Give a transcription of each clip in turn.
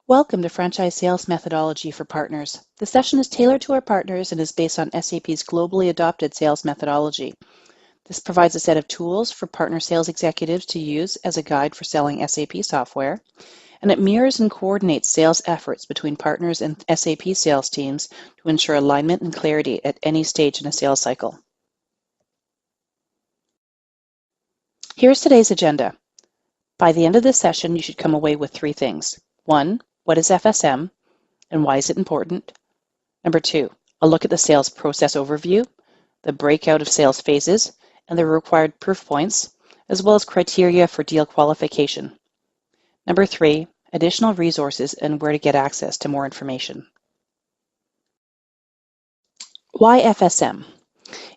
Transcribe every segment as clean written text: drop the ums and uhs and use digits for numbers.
Welcome to Franchise Sales Methodology for Partners. The session is tailored to our partners and is based on SAP's globally adopted sales methodology. This provides a set of tools for partner sales executives to use as a guide for selling SAP software, and it mirrors and coordinates sales efforts between partners and SAP sales teams to ensure alignment and clarity at any stage in a sales cycle. Here's today's agenda. By the end of this session, you should come away with 3 things. 1, what is FSM and why is it important? Number 2, a look at the sales process overview, the breakout of sales phases, and the required proof points, as well as criteria for deal qualification. Number 3, additional resources and where to get access to more information. Why FSM?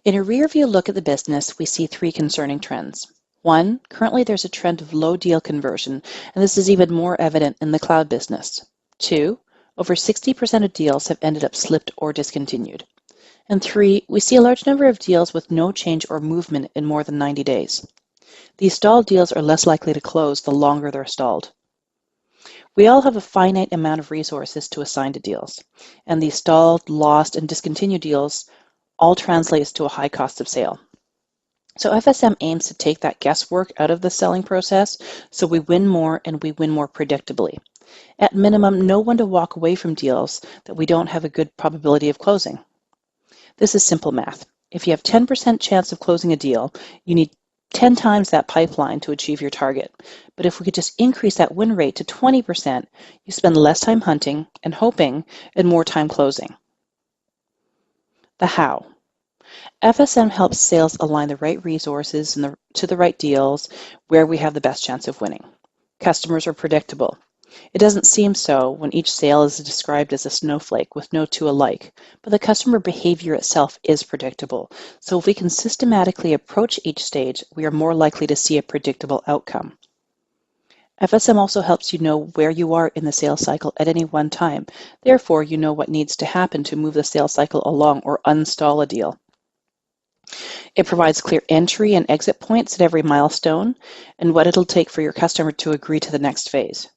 In a rear view look at the business, we see 3 concerning trends. 1, currently there's a trend of low deal conversion, and this is even more evident in the cloud business. 2, over 60% of deals have ended up slipped or discontinued. And 3, we see a large number of deals with no change or movement in more than 90 days. These stalled deals are less likely to close the longer they're stalled. We all have a finite amount of resources to assign to deals, and these stalled, lost, and discontinued deals all translates to a high cost of sale. So FSM aims to take that guesswork out of the selling process so we win more and we win more predictably. At minimum, know when to walk away from deals that we don't have a good probability of closing. This is simple math. If you have 10% chance of closing a deal, you need 10 times that pipeline to achieve your target. But if we could just increase that win rate to 20%, you spend less time hunting and hoping and more time closing. The how. FSM helps sales align the right resources to the right deals where we have the best chance of winning. Customers are predictable. It doesn't seem so when each sale is described as a snowflake with no two alike, but the customer behavior itself is predictable. So if we can systematically approach each stage, we are more likely to see a predictable outcome. FSM also helps you know where you are in the sales cycle at any one time. Therefore, you know what needs to happen to move the sales cycle along or uninstall a deal. It provides clear entry and exit points at every milestone and what it'll take for your customer to agree to the next phase.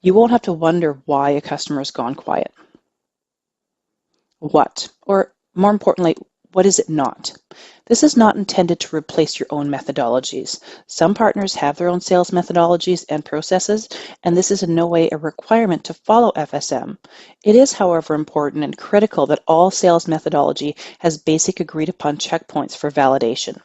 You won't have to wonder why a customer has gone quiet. What, or more importantly, what is it not? This is not intended to replace your own methodologies. Some partners have their own sales methodologies and processes, and this is in no way a requirement to follow FSM. It is, however, important and critical that all sales methodology has basic agreed-upon checkpoints for validation.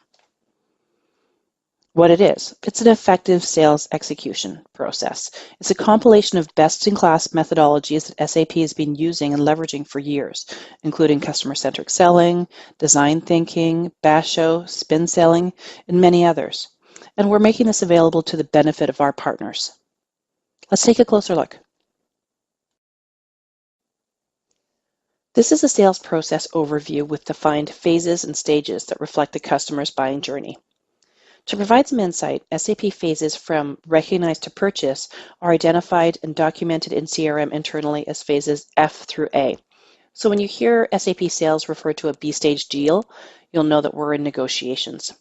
What it is. It's an effective sales execution process. It's a compilation of best-in-class methodologies that SAP has been using and leveraging for years, including customer-centric selling, design thinking, basho, spin selling, and many others. And we're making this available to the benefit of our partners. Let's take a closer look. This is a sales process overview with defined phases and stages that reflect the customer's buying journey. To provide some insight, SAP phases from recognize to purchase are identified and documented in CRM internally as phases F through A. So when you hear SAP sales refer to a B-stage deal, you'll know that we're in negotiations.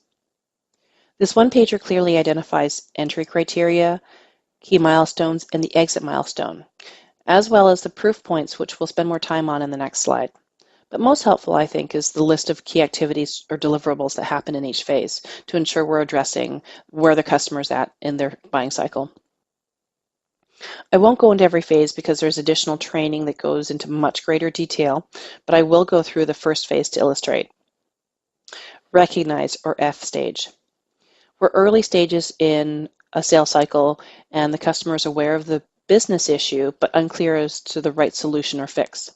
This one-pager clearly identifies entry criteria, key milestones, and the exit milestone, as well as the proof points, which we'll spend more time on in the next slide. But most helpful, I think, is the list of key activities or deliverables that happen in each phase to ensure we're addressing where the customer's at in their buying cycle. I won't go into every phase because there's additional training that goes into much greater detail, but I will go through the first phase to illustrate. Recognize, or F stage. We're early stages in a sales cycle and the customer is aware of the business issue but unclear as to the right solution or fix.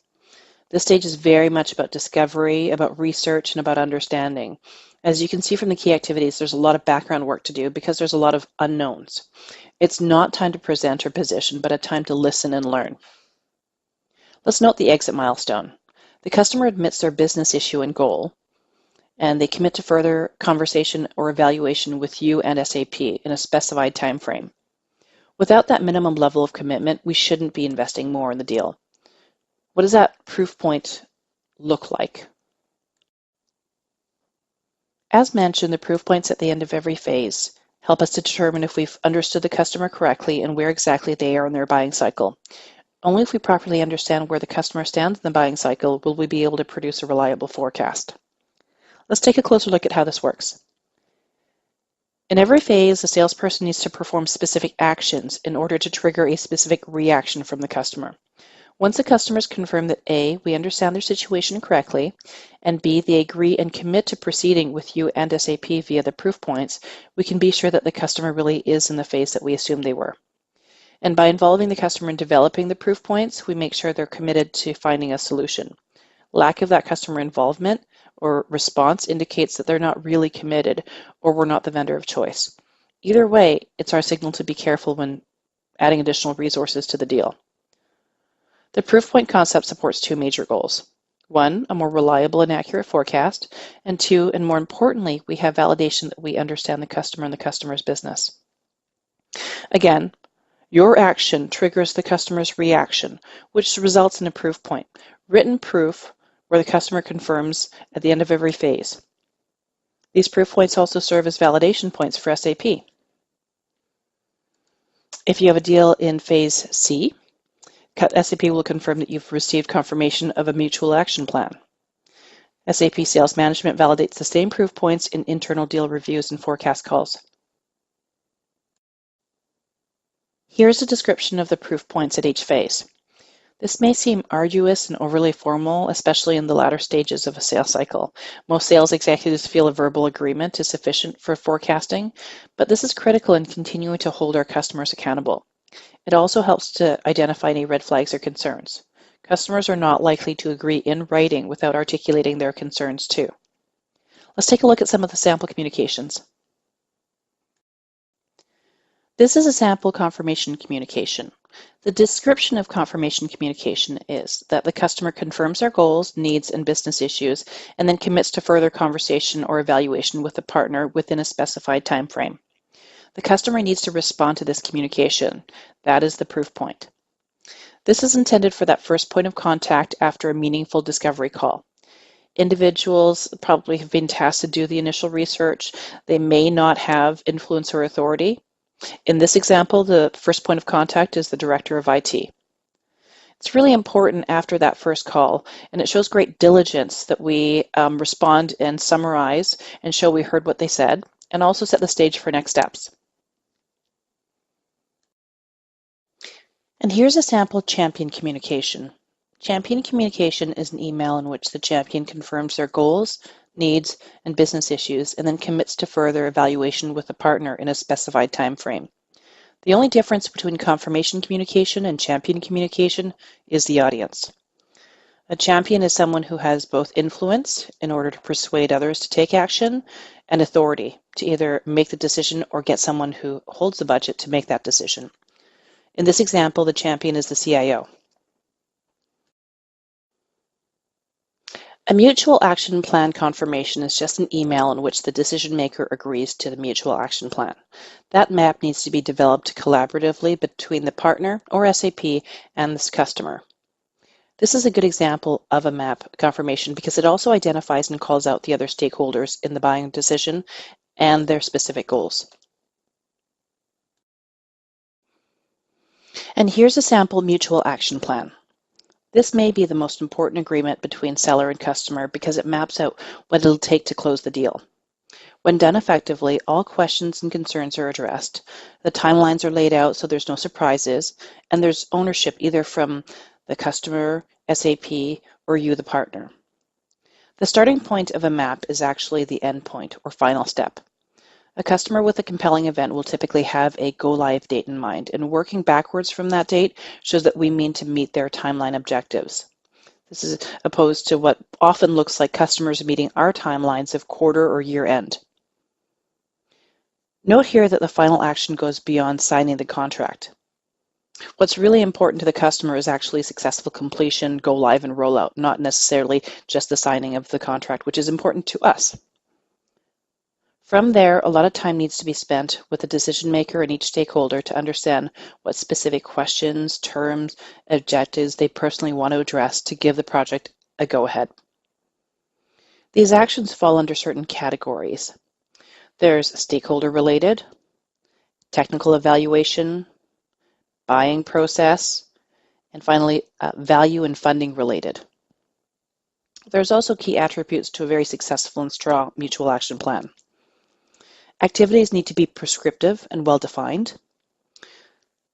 This stage is very much about discovery, about research, and about understanding. As you can see from the key activities, there's a lot of background work to do because there's a lot of unknowns. It's not time to present or position, but a time to listen and learn. Let's note the exit milestone. The customer admits their business issue and goal, and they commit to further conversation or evaluation with you and SAP in a specified time frame. Without that minimum level of commitment, we shouldn't be investing more in the deal. What does that proof point look like? As mentioned, the proof points at the end of every phase help us to determine if we've understood the customer correctly and where exactly they are in their buying cycle. Only if we properly understand where the customer stands in the buying cycle will we be able to produce a reliable forecast. Let's take a closer look at how this works. In every phase, the salesperson needs to perform specific actions in order to trigger a specific reaction from the customer. Once the customers confirm that A, we understand their situation correctly, and B, they agree and commit to proceeding with you and SAP via the proof points, we can be sure that the customer really is in the phase that we assumed they were. And by involving the customer in developing the proof points, we make sure they're committed to finding a solution. Lack of that customer involvement or response indicates that they're not really committed or we're not the vendor of choice. Either way, it's our signal to be careful when adding additional resources to the deal. The proof point concept supports two major goals. One, a more reliable and accurate forecast, and two, and more importantly, we have validation that we understand the customer and the customer's business. Again, your action triggers the customer's reaction, which results in a proof point, written proof where the customer confirms at the end of every phase. These proof points also serve as validation points for SAP. If you have a deal in phase C, SAP will confirm that you've received confirmation of a mutual action plan. SAP Sales Management validates the same proof points in internal deal reviews and forecast calls. Here's a description of the proof points at each phase. This may seem arduous and overly formal, especially in the latter stages of a sales cycle. Most sales executives feel a verbal agreement is sufficient for forecasting, but this is critical in continuing to hold our customers accountable. It also helps to identify any red flags or concerns. Customers are not likely to agree in writing without articulating their concerns too. Let's take a look at some of the sample communications. This is a sample confirmation communication. The description of confirmation communication is that the customer confirms their goals, needs, and business issues, and then commits to further conversation or evaluation with the partner within a specified time frame. The customer needs to respond to this communication. That is the proof point. This is intended for that first point of contact after a meaningful discovery call. Individuals probably have been tasked to do the initial research. They may not have influence or authority. In this example, the first point of contact is the director of IT. It's really important after that first call, and it shows great diligence that we respond and summarize and show we heard what they said, and also set the stage for next steps. And here's a sample champion communication. Champion communication is an email in which the champion confirms their goals, needs, and business issues, and then commits to further evaluation with a partner in a specified time frame. The only difference between confirmation communication and champion communication is the audience. A champion is someone who has both influence in order to persuade others to take action and authority to either make the decision or get someone who holds the budget to make that decision. In this example, the champion is the CIO. A mutual action plan confirmation is just an email in which the decision maker agrees to the mutual action plan. That map needs to be developed collaboratively between the partner or SAP and this customer. This is a good example of a map confirmation because it also identifies and calls out the other stakeholders in the buying decision and their specific goals. And here's a sample mutual action plan. This may be the most important agreement between seller and customer because it maps out what it'll take to close the deal. When done effectively, all questions and concerns are addressed. The timelines are laid out so there's no surprises, and there's ownership either from the customer, SAP, or you, the partner. The starting point of a map is actually the end point or final step. A customer with a compelling event will typically have a go-live date in mind, and working backwards from that date shows that we mean to meet their timeline objectives. This is opposed to what often looks like customers meeting our timelines of quarter or year end. Note here that the final action goes beyond signing the contract. What's really important to the customer is actually successful completion, go-live, and rollout, not necessarily just the signing of the contract, which is important to us. From there, a lot of time needs to be spent with the decision maker and each stakeholder to understand what specific questions, terms, objectives they personally want to address to give the project a go-ahead. These actions fall under certain categories. There's stakeholder-related, technical evaluation, buying process, And finally, value and funding related. There's also key attributes to a very successful and strong mutual action plan. Activities need to be prescriptive and well-defined.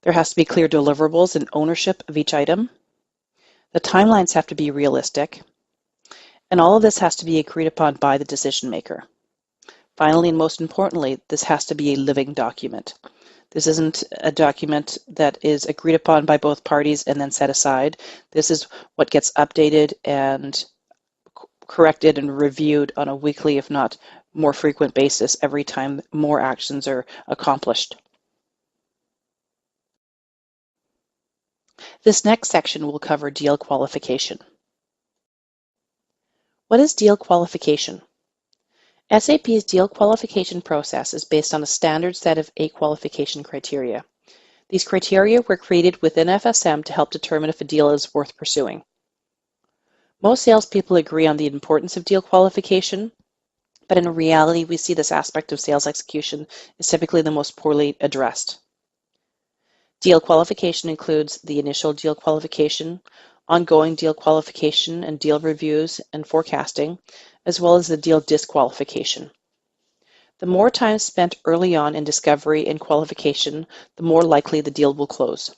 There has to be clear deliverables and ownership of each item. The timelines have to be realistic. And all of this has to be agreed upon by the decision maker. Finally, and most importantly, this has to be a living document. This isn't a document that is agreed upon by both parties and then set aside. This is what gets updated and corrected and reviewed on a weekly, if not more frequent basis, every time more actions are accomplished. This next section will cover deal qualification. What is deal qualification? SAP's deal qualification process is based on a standard set of 8 qualification criteria. These criteria were created within FSM to help determine if a deal is worth pursuing. Most salespeople agree on the importance of deal qualification, but in reality, we see this aspect of sales execution is typically the most poorly addressed. Deal qualification includes the initial deal qualification, ongoing deal qualification and deal reviews and forecasting, as well as the deal disqualification. The more time spent early on in discovery and qualification, the more likely the deal will close.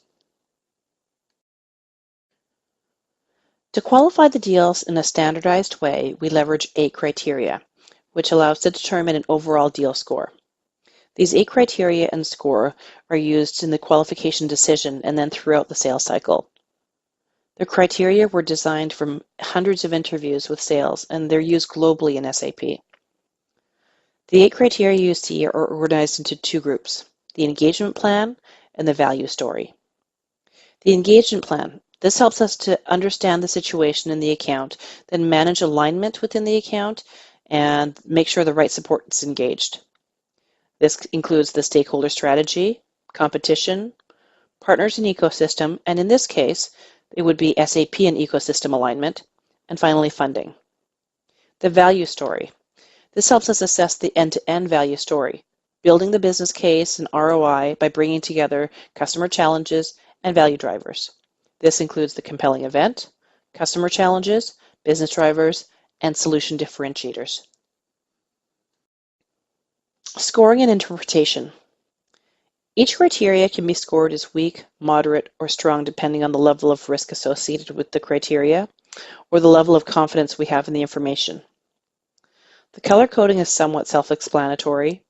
To qualify the deals in a standardized way, we leverage 8 criteria, which allows to determine an overall deal score. These 8 criteria and score are used in the qualification decision and then throughout the sales cycle. The criteria were designed from hundreds of interviews with sales, and they're used globally in SAP. The 8 criteria you see are organized into 2 groups, the engagement plan and the value story. The engagement plan. This helps us to understand the situation in the account, then manage alignment within the account, and make sure the right support is engaged. This includes the stakeholder strategy, competition, partners and ecosystem, and in this case, it would be SAP and ecosystem alignment, and finally funding. The value story. This helps us assess the end-to-end value story, building the business case and ROI by bringing together customer challenges and value drivers. This includes the compelling event, customer challenges, business drivers, and solution differentiators. Scoring and interpretation. Each criteria can be scored as weak, moderate, or strong depending on the level of risk associated with the criteria or the level of confidence we have in the information. The color coding is somewhat self-explanatory.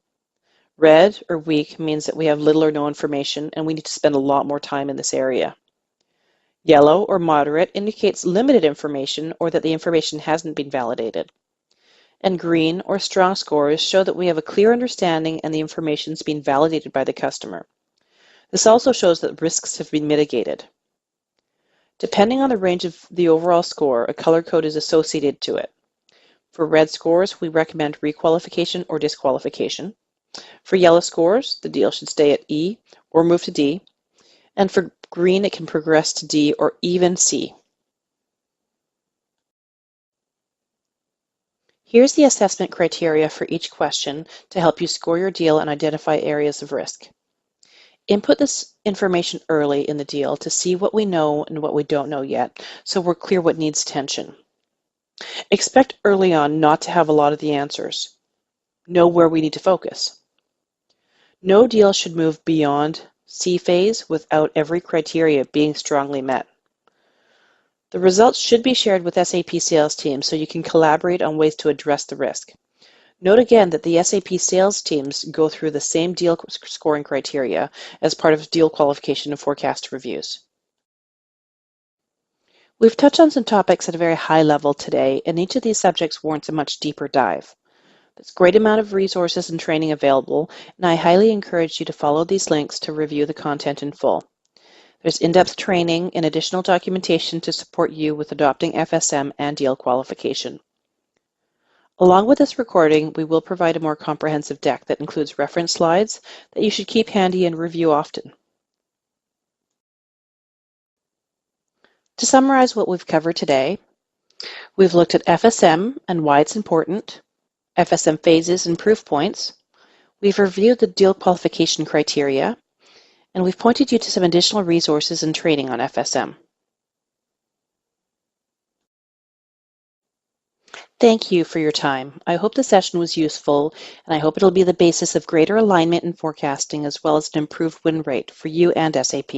Red or weak means that we have little or no information and we need to spend a lot more time in this area. Yellow or moderate indicates limited information or that the information hasn't been validated. And green or strong scores show that we have a clear understanding and the information is being validated by the customer. This also shows that risks have been mitigated. Depending on the range of the overall score, a color code is associated to it. For red scores, we recommend requalification or disqualification. For yellow scores, the deal should stay at E or move to D. And for green, it can progress to D or even C. Here's the assessment criteria for each question to help you score your deal and identify areas of risk. Input this information early in the deal to see what we know and what we don't know yet, so we're clear what needs attention. Expect early on not to have a lot of the answers. Know where we need to focus. No deal should move beyond C phase without every criteria being strongly met. The results should be shared with SAP sales teams so you can collaborate on ways to address the risk. Note again that the SAP sales teams go through the same deal scoring criteria as part of deal qualification and forecast reviews. We've touched on some topics at a very high level today, and each of these subjects warrants a much deeper dive. There's a great amount of resources and training available, and I highly encourage you to follow these links to review the content in full. There's in-depth training and additional documentation to support you with adopting FSM and deal qualification. Along with this recording, we will provide a more comprehensive deck that includes reference slides that you should keep handy and review often. To summarize what we've covered today, we've looked at FSM and why it's important, FSM phases and proof points. We've reviewed the deal qualification criteria, and we've pointed you to some additional resources and training on FSM. Thank you for your time. I hope the session was useful, and I hope it'll be the basis of greater alignment in forecasting as well as an improved win rate for you and SAP.